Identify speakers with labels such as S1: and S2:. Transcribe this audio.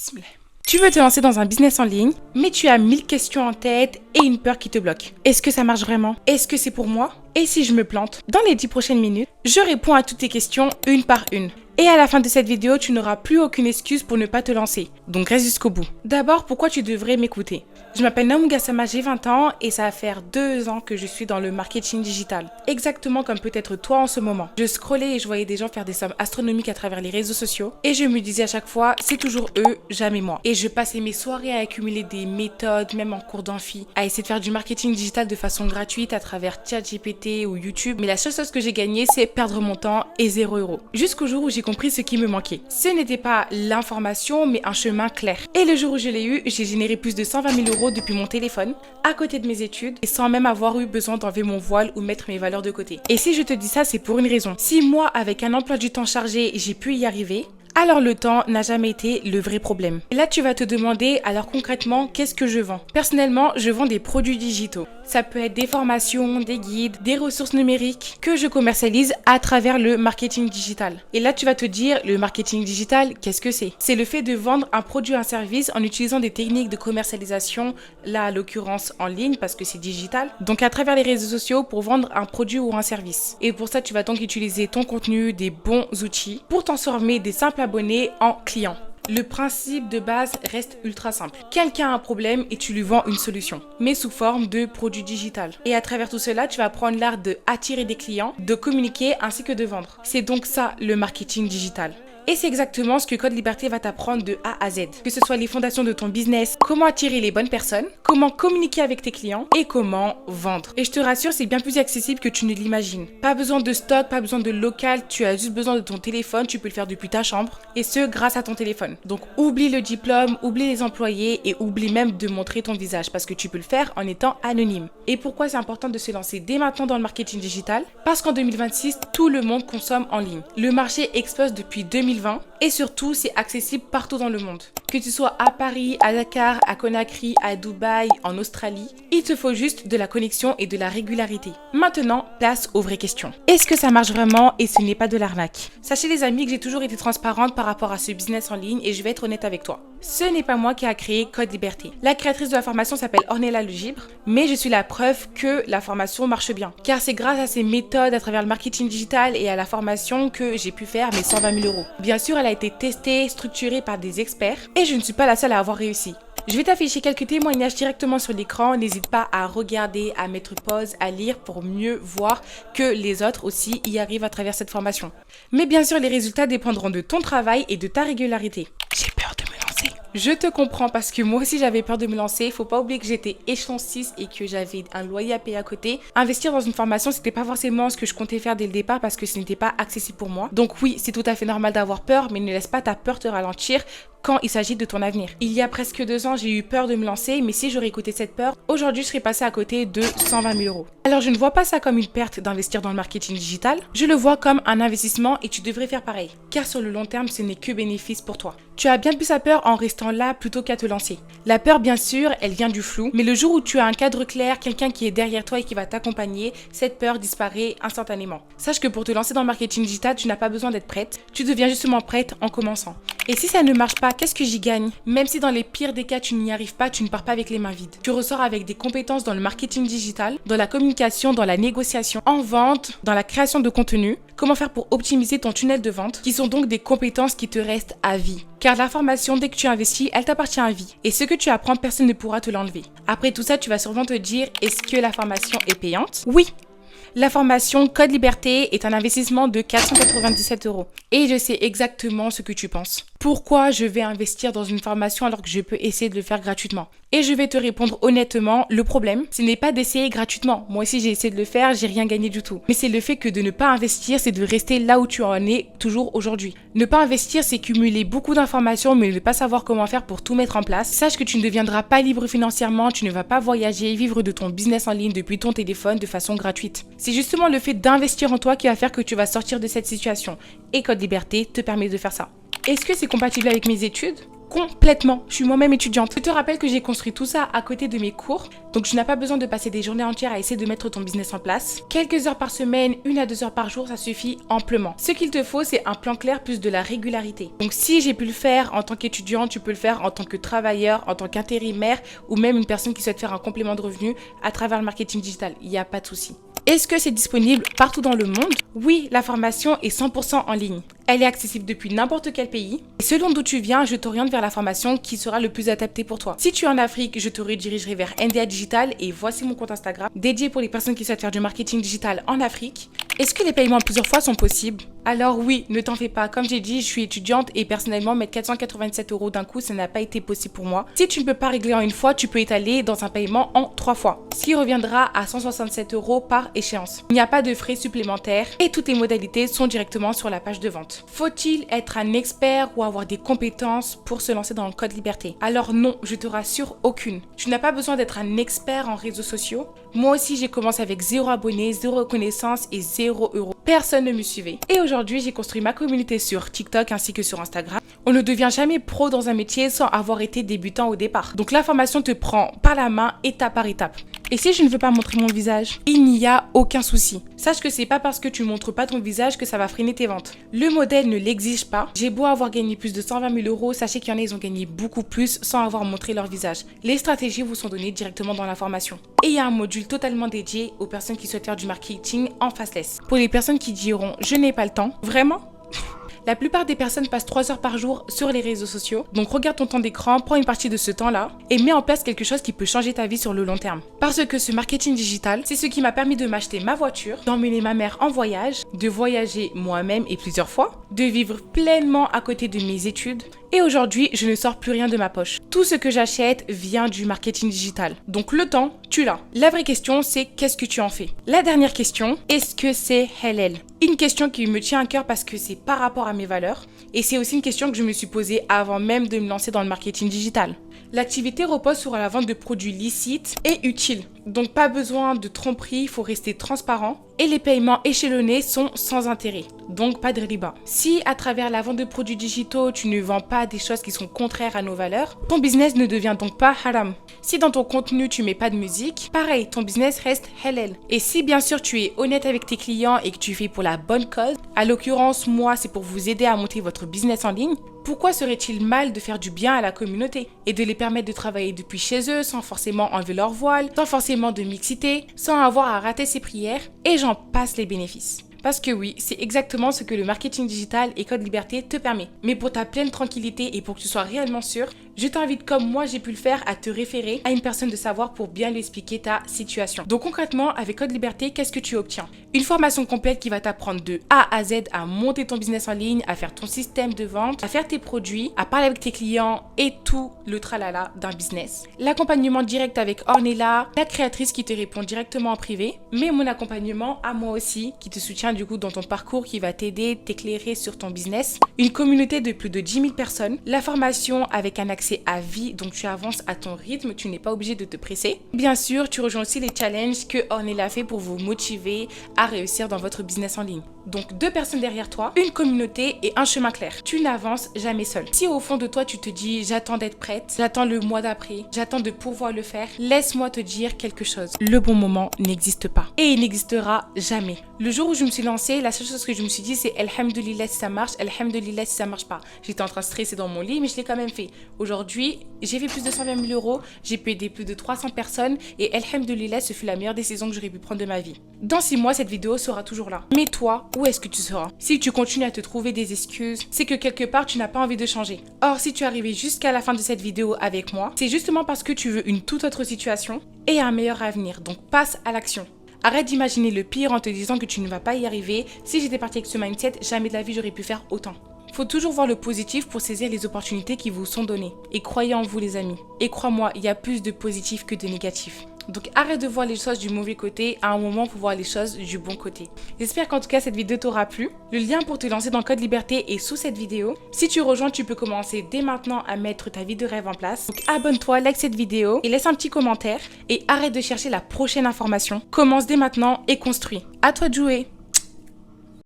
S1: Bismillah. Tu veux te lancer dans un business en ligne, mais tu as 1000 questions en tête et une peur qui te bloque. Est-ce que ça marche vraiment? Est-ce que c'est pour moi? Et si je me plante? Dans les 10 prochaines minutes, je réponds à toutes tes questions une par une. Et à la fin de cette vidéo, tu n'auras plus aucune excuse pour ne pas te lancer. Donc reste jusqu'au bout. D'abord, pourquoi tu devrais m'écouter? Je m'appelle Naoumou Gassama, j'ai 20 ans et ça va faire 2 ans que je suis dans le marketing digital. Exactement comme peut-être toi en ce moment. Je scrollais et je voyais des gens faire des sommes astronomiques à travers les réseaux sociaux. Et je me disais à chaque fois, c'est toujours eux, jamais moi. Et je passais mes soirées à accumuler des méthodes, même en cours d'amphi, à essayer de faire du marketing digital de façon gratuite à travers ChatGPT ou YouTube. Mais la seule chose que j'ai gagnée, c'est perdre mon temps et 0 €. Jusqu'au jour où j'ai compris ce qui me manquait. Ce n'était pas l'information, mais un chemin clair. Et le jour où je l'ai eu, j'ai généré plus de 120 000 € depuis mon téléphone, à côté de mes études, et sans même avoir eu besoin d'enlever mon voile ou mettre mes valeurs de côté. Et si je te dis ça, c'est pour une raison. Si moi, avec un emploi du temps chargé, j'ai pu y arriver, alors le temps n'a jamais été le vrai problème. Et là, tu vas te demander, alors concrètement, qu'est-ce que je vends? Personnellement, je vends des produits digitaux. Ça peut être des formations, des guides, des ressources numériques que je commercialise à travers le marketing digital. Et là, tu vas te dire, le marketing digital, qu'est-ce que c'est? C'est le fait de vendre un produit ou un service en utilisant des techniques de commercialisation, là, à l'occurrence en ligne, parce que c'est digital. Donc, à travers les réseaux sociaux pour vendre un produit ou un service. Et pour ça, tu vas donc utiliser ton contenu, des bons outils pour transformer des simples abonnés en clients. Le principe de base reste ultra simple. Quelqu'un a un problème et tu lui vends une solution, mais sous forme de produit digital. Et à travers tout cela, tu vas apprendre l'art de attirer des clients, de communiquer ainsi que de vendre. C'est donc ça le marketing digital. Et c'est exactement ce que Code Liberté va t'apprendre de A à Z. Que ce soit les fondations de ton business, comment attirer les bonnes personnes, comment communiquer avec tes clients et comment vendre. Et je te rassure, c'est bien plus accessible que tu ne l'imagines. Pas besoin de stock, pas besoin de local, tu as juste besoin de ton téléphone, tu peux le faire depuis ta chambre. Et ce, grâce à ton téléphone. Donc oublie le diplôme, oublie les employés et oublie même de montrer ton visage parce que tu peux le faire en étant anonyme. Et pourquoi c'est important de se lancer dès maintenant dans le marketing digital? Parce qu'en 2026, tout le monde consomme en ligne. Le marché explose depuis 2020 et surtout, c'est accessible partout dans le monde. Que tu sois à Paris, à Dakar, à Conakry, à Dubaï, en Australie, il te faut juste de la connexion et de la régularité. Maintenant, place aux vraies questions. Est-ce que ça marche vraiment et ce n'est pas de l'arnaque? Sachez les amis que j'ai toujours été transparente par rapport à ce business en ligne et je vais être honnête avec toi. Ce n'est pas moi qui a créé Code Liberté. La créatrice de la formation s'appelle Ornella Legibre, mais je suis la preuve que la formation marche bien. Car c'est grâce à ces méthodes à travers le marketing digital et à la formation que j'ai pu faire mes 120 000 €. Bien sûr, elle a été testée, structurée par des experts et je ne suis pas la seule à avoir réussi. Je vais t'afficher quelques témoignages directement sur l'écran, n'hésite pas à regarder, à mettre pause, à lire pour mieux voir que les autres aussi y arrivent à travers cette formation. Mais bien sûr, les résultats dépendront de ton travail et de ta régularité. J'ai peur de me lancer. Je te comprends parce que moi aussi j'avais peur de me lancer. Faut pas oublier que j'étais échelon 6 et que j'avais un loyer à payer à côté. Investir dans une formation, c'était pas forcément ce que je comptais faire dès le départ parce que ce n'était pas accessible pour moi. Donc oui, c'est tout à fait normal d'avoir peur, mais ne laisse pas ta peur te ralentir quand il s'agit de ton avenir. Il y a presque 2 ans, j'ai eu peur de me lancer, mais si j'aurais écouté cette peur, aujourd'hui je serais passée à côté de 120 000 €. Alors je ne vois pas ça comme une perte d'investir dans le marketing digital, je le vois comme un investissement et tu devrais faire pareil. Car sur le long terme, ce n'est que bénéfice pour toi. Tu as bien plus sa peur en restant là plutôt qu'à te lancer. La peur, bien sûr, elle vient du flou, mais le jour où tu as un cadre clair, quelqu'un qui est derrière toi et qui va t'accompagner, cette peur disparaît instantanément. Sache que pour te lancer dans le marketing digital, tu n'as pas besoin d'être prête, tu deviens justement prête en commençant. Et si ça ne marche pas, qu'est-ce que j'y gagne? Même si dans les pires des cas, tu n'y arrives pas, tu ne pars pas avec les mains vides. Tu ressors avec des compétences dans le marketing digital, dans la communication, dans la négociation, en vente, dans la création de contenu, comment faire pour optimiser ton tunnel de vente, qui sont donc des compétences qui te restent à vie. Car la formation, dès que tu investis, elle t'appartient à vie. Et ce que tu apprends, personne ne pourra te l'enlever. Après tout ça, tu vas sûrement te dire, est-ce que la formation est payante? Oui! La formation Code Liberté est un investissement de 497 €. Et je sais exactement ce que tu penses. Pourquoi je vais investir dans une formation alors que je peux essayer de le faire gratuitement? Et je vais te répondre honnêtement, le problème, ce n'est pas d'essayer gratuitement. Moi aussi, j'ai essayé de le faire, j'ai rien gagné du tout. Mais c'est le fait que de ne pas investir, c'est de rester là où tu en es toujours aujourd'hui. Ne pas investir, c'est cumuler beaucoup d'informations, mais ne pas savoir comment faire pour tout mettre en place. Sache que tu ne deviendras pas libre financièrement, tu ne vas pas voyager, vivre de ton business en ligne depuis ton téléphone de façon gratuite. C'est justement le fait d'investir en toi qui va faire que tu vas sortir de cette situation. Et Code Liberté te permet de faire ça. Est-ce que c'est compatible avec mes études? Complètement. Je suis moi-même étudiante. Je te rappelle que j'ai construit tout ça à côté de mes cours. Donc tu n'as pas besoin de passer des journées entières à essayer de mettre ton business en place. Quelques heures par semaine, 1 à 2 heures par jour, ça suffit amplement. Ce qu'il te faut, c'est un plan clair plus de la régularité. Donc si j'ai pu le faire en tant qu'étudiant, tu peux le faire en tant que travailleur, en tant qu'intérimaire ou même une personne qui souhaite faire un complément de revenu à travers le marketing digital. Il n'y a pas de souci. Est-ce que c'est disponible partout dans le monde? Oui, la formation est 100% en ligne. Elle est accessible depuis n'importe quel pays. Et selon d'où tu viens, je t'oriente vers la formation qui sera le plus adaptée pour toi. Si tu es en Afrique, je te redirigerai vers NDA Digital et voici mon compte Instagram dédié pour les personnes qui souhaitent faire du marketing digital en Afrique. Est-ce que les paiements en plusieurs fois sont possibles? Alors oui, ne t'en fais pas. Comme j'ai dit, je suis étudiante et personnellement, mettre 487 € d'un coup, ça n'a pas été possible pour moi. Si tu ne peux pas régler en une fois, tu peux étaler dans un paiement en 3 fois, ce qui reviendra à 167 € par échéance. Il n'y a pas de frais supplémentaires et toutes les modalités sont directement sur la page de vente. Faut-il être un expert ou avoir des compétences pour se lancer dans le code liberté? Alors non, je te rassure, aucune. Tu n'as pas besoin d'être un expert en réseaux sociaux. Moi aussi, j'ai commencé avec 0 abonnés, 0 reconnaissance et 0 €. Personne ne me suivait. Et aujourd'hui, j'ai construit ma communauté sur TikTok ainsi que sur Instagram. On ne devient jamais pro dans un métier sans avoir été débutant au départ. Donc la formation te prend par la main étape par étape. Et si je ne veux pas montrer mon visage, il n'y a aucun souci. Sache que c'est pas parce que tu montres pas ton visage que ça va freiner tes ventes. Le modèle ne l'exige pas. J'ai beau avoir gagné plus de 120 000 €, sachez qu'il y en a, ils ont gagné beaucoup plus sans avoir montré leur visage. Les stratégies vous sont données directement dans la formation. Et il y a un module totalement dédié aux personnes qui souhaitent faire du marketing en faceless. Pour les personnes qui diront « je n'ai pas le temps », vraiment? La plupart des personnes passent 3 heures par jour sur les réseaux sociaux. Donc regarde ton temps d'écran, prends une partie de ce temps-là et mets en place quelque chose qui peut changer ta vie sur le long terme. Parce que ce marketing digital, c'est ce qui m'a permis de m'acheter ma voiture, d'emmener ma mère en voyage, de voyager moi-même et plusieurs fois, de vivre pleinement à côté de mes études. Et aujourd'hui, je ne sors plus rien de ma poche. Tout ce que j'achète vient du marketing digital. Donc le temps, tu l'as. La vraie question, c'est qu'est-ce que tu en fais? La dernière question, est-ce que c'est halal? Une question qui me tient à cœur parce que c'est par rapport à mes valeurs. Et c'est aussi une question que je me suis posée avant même de me lancer dans le marketing digital. L'activité repose sur la vente de produits licites et utiles. Donc pas besoin de tromperie, il faut rester transparent. Et les paiements échelonnés sont sans intérêt. Donc pas de riba. Si à travers la vente de produits digitaux, tu ne vends pas des choses qui sont contraires à nos valeurs, ton business ne devient donc pas haram. Si dans ton contenu tu mets pas de musique, pareil, ton business reste halal. Et si bien sûr tu es honnête avec tes clients et que tu fais pour la bonne cause, à l'occurrence moi c'est pour vous aider à monter votre business en ligne, pourquoi serait-il mal de faire du bien à la communauté et de les permettre de travailler depuis chez eux sans forcément enlever leur voile, sans forcément de mixité, sans avoir à rater ses prières et j'en passe les bénéfices. Parce que oui, c'est exactement ce que le marketing digital et Code Liberté te permet. Mais pour ta pleine tranquillité et pour que tu sois réellement sûr, je t'invite comme moi j'ai pu le faire à te référer à une personne de savoir pour bien lui expliquer ta situation. Donc concrètement, avec Code Liberté, qu'est-ce que tu obtiens? Une formation complète qui va t'apprendre de A à Z à monter ton business en ligne, à faire ton système de vente, à faire tes produits, à parler avec tes clients et tout le tralala d'un business. L'accompagnement direct avec Ornella, la créatrice qui te répond directement en privé, mais mon accompagnement à moi aussi qui te soutient du coup dans ton parcours, qui va t'aider, t'éclairer sur ton business. Une communauté de plus de 10 000 personnes. La formation avec un accès à vie, donc tu avances à ton rythme, tu n'es pas obligé de te presser. Bien sûr, tu rejoins aussi les challenges que Ornella fait pour vous motiver à réussir dans votre business en ligne. Donc 2 personnes derrière toi, une communauté et un chemin clair. Tu n'avances jamais seul. Si au fond de toi tu te dis j'attends d'être prête, j'attends le mois d'après, j'attends de pouvoir le faire, laisse-moi te dire quelque chose. Le bon moment n'existe pas et il n'existera jamais. Le jour où je me suis lancée, la seule chose que je me suis dit c'est Alhamdulillah si ça marche, Alhamdulillah si ça marche pas. J'étais en train de stresser dans mon lit mais je l'ai quand même fait. Aujourd'hui, j'ai fait plus de 120 000 €, j'ai pu aider plus de 300 personnes et Alhamdulillah ce fut la meilleure décision que j'aurais pu prendre de ma vie. Dans 6 mois, cette vidéo sera toujours là. Mais toi, où est-ce que tu seras? Si tu continues à te trouver des excuses, c'est que quelque part, tu n'as pas envie de changer. Or, si tu es arrivé jusqu'à la fin de cette vidéo avec moi, c'est justement parce que tu veux une toute autre situation et un meilleur avenir. Donc, passe à l'action. Arrête d'imaginer le pire en te disant que tu ne vas pas y arriver. Si j'étais partie avec ce mindset, jamais de la vie, j'aurais pu faire autant. Faut toujours voir le positif pour saisir les opportunités qui vous sont données. Et croyez en vous les amis. Et crois-moi, il y a plus de positif que de négatif. Donc arrête de voir les choses du mauvais côté, à un moment pour voir les choses du bon côté. J'espère qu'en tout cas cette vidéo t'aura plu. Le lien pour te lancer dans Code Liberté est sous cette vidéo. Si tu rejoins, tu peux commencer dès maintenant à mettre ta vie de rêve en place. Donc abonne-toi, like cette vidéo et laisse un petit commentaire. Et arrête de chercher la prochaine information. Commence dès maintenant et construis. À toi de jouer.